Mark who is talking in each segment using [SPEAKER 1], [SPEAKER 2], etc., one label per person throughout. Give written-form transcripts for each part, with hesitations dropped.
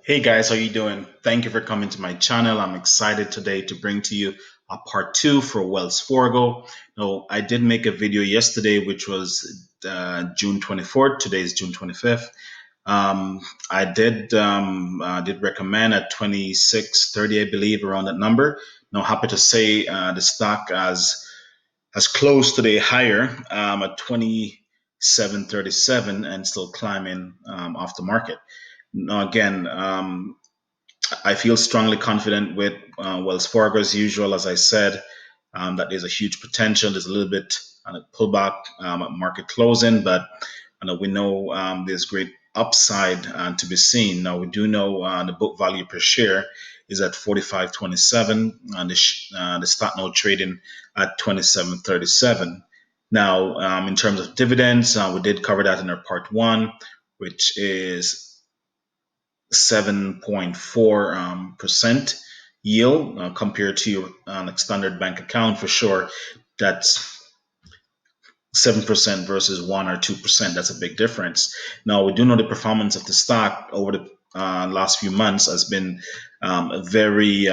[SPEAKER 1] Hey guys, how you doing? Thank you for coming to my channel. I'm excited today to bring to you a part two for Wells Fargo. Now, I did make a video yesterday, which was June 24th. Today is June 25th. I did recommend at 26.30, I believe, around that number. Now, happy to say the stock has closed today higher at 27.37 and still climbing off the market. Now, again, I feel strongly confident with Wells Fargo as usual. As I said, that there's a huge potential. There's a little bit on a pullback at market closing, but we know there's great upside to be seen. Now we do know the book value per share is at 45.27, and the stock now trading at 27.37. Now, in terms of dividends, we did cover that in our part one, which is 7.4 percent yield compared to your standard bank account. For sure, that's 7% versus 1 or 2%. That's a big difference. Now, we do know the performance of the stock over the last few months has been very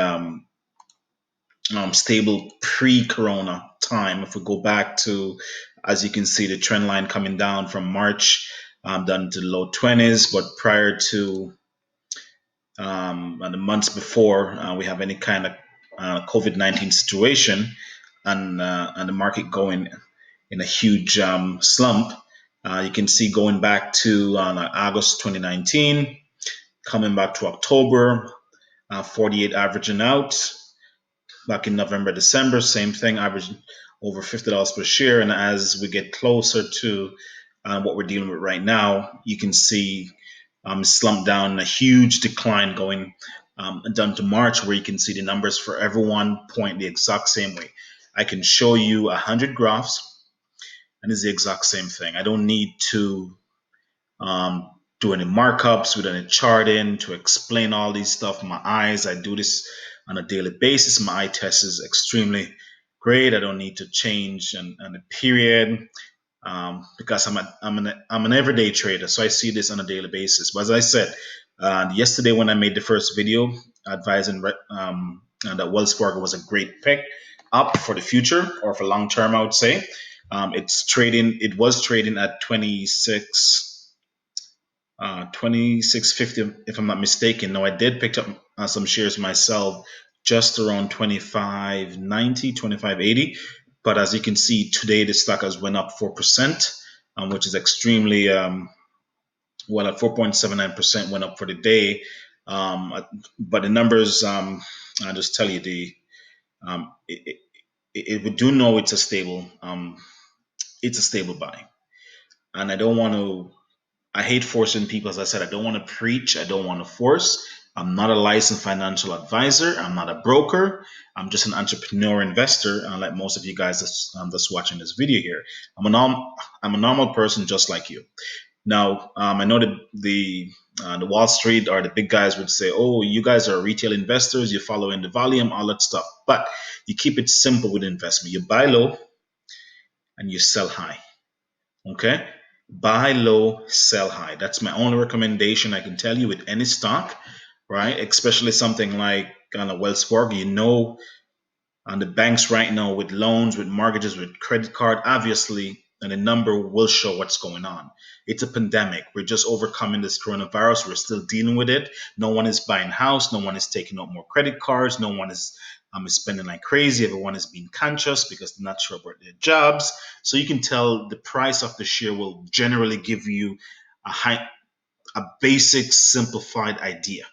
[SPEAKER 1] stable pre-corona time. If we go back to, as you can see, the trend line coming down from March down to the low 20s, but prior to and the months before we have any kind of COVID-19 situation and the market going in a huge slump. You can see going back to August 2019, coming back to October, 48 averaging out. Back in November, December, same thing, averaging over $50 per share. And as we get closer to what we're dealing with right now, you can see slumped down, a huge decline going down to March, where you can see the numbers for everyone point the exact same way. I can show you 100 graphs, and it's the exact same thing. I don't need to um, do any markups with any charting to explain all these stuff. My eyes, I do this on a daily basis. My eye test is extremely great. I don't need to change and the period because I'm an everyday trader, so I see this on a daily basis. But as I said yesterday, when I made the first video advising that Wells Fargo was a great pick up for the future or for long term, I would say it was trading at 26.50 if I'm not mistaken. No, I did pick up some shares myself just around 25.90, 25.80. But as you can see today, the stock has went up 4%, which is extremely well, at 4.79% went up for the day. But the numbers, I'll just tell you, we do know it's a stable buy, and I don't want to. I hate forcing people. As I said, I don't want to preach. I don't want to force. I'm not a licensed financial advisor. I'm not a broker. I'm just an entrepreneur investor, like most of you guys that's watching this video here. I'm a normal person just like you. Now, I know that the Wall Street or the big guys would say, "Oh, you guys are retail investors. You're following the volume, all that stuff." But you keep it simple with investment. You buy low and you sell high. Okay? Buy low, sell high. That's my only recommendation I can tell you with any stock, right? Especially something like Wells Fargo. You know, on the banks right now with loans, with mortgages, with credit card, obviously, and the number will show what's going on. It's a pandemic. We're just overcoming this coronavirus. We're still dealing with it. No one is buying house. No one is taking out more credit cards. No one is spending like crazy. Everyone is being conscious because they're not sure about their jobs. So you can tell the price of the share will generally give you a basic simplified idea.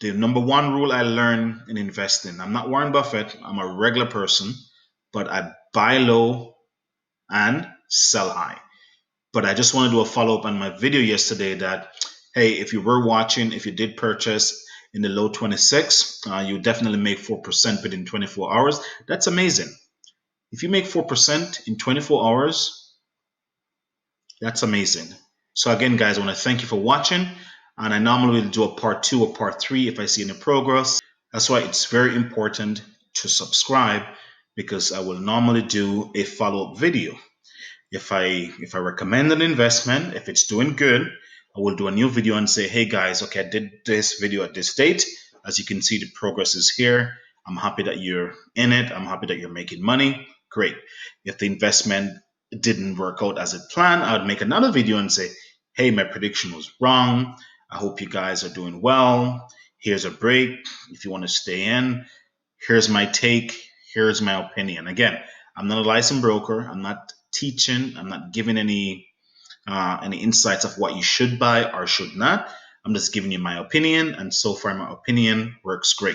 [SPEAKER 1] The number one rule I learned in investing, I'm not Warren Buffett, I'm a regular person, but I buy low and sell high. But I just want to do a follow up on my video yesterday that, hey, if you were watching, if you did purchase in the low 26, you definitely make 4% within 24 hours. That's amazing. If you make 4% in 24 hours, that's amazing. So again, guys, I want to thank you for watching. And I normally will do a part two or part three if I see any progress. That's why it's very important to subscribe, because I will normally do a follow-up video. If I recommend an investment, if it's doing good, I will do a new video and say, hey guys, okay, I did this video at this date. As you can see, the progress is here. I'm happy that you're in it. I'm happy that you're making money. Great. If the investment didn't work out as it planned, I would make another video and say, hey, my prediction was wrong. I hope you guys are doing well. Here's a break. If you want to stay in, here's my take. Here's my opinion. Again, I'm not a licensed broker. I'm not teaching. I'm not giving any insights of what you should buy or should not. I'm just giving you my opinion, and so far my opinion works great.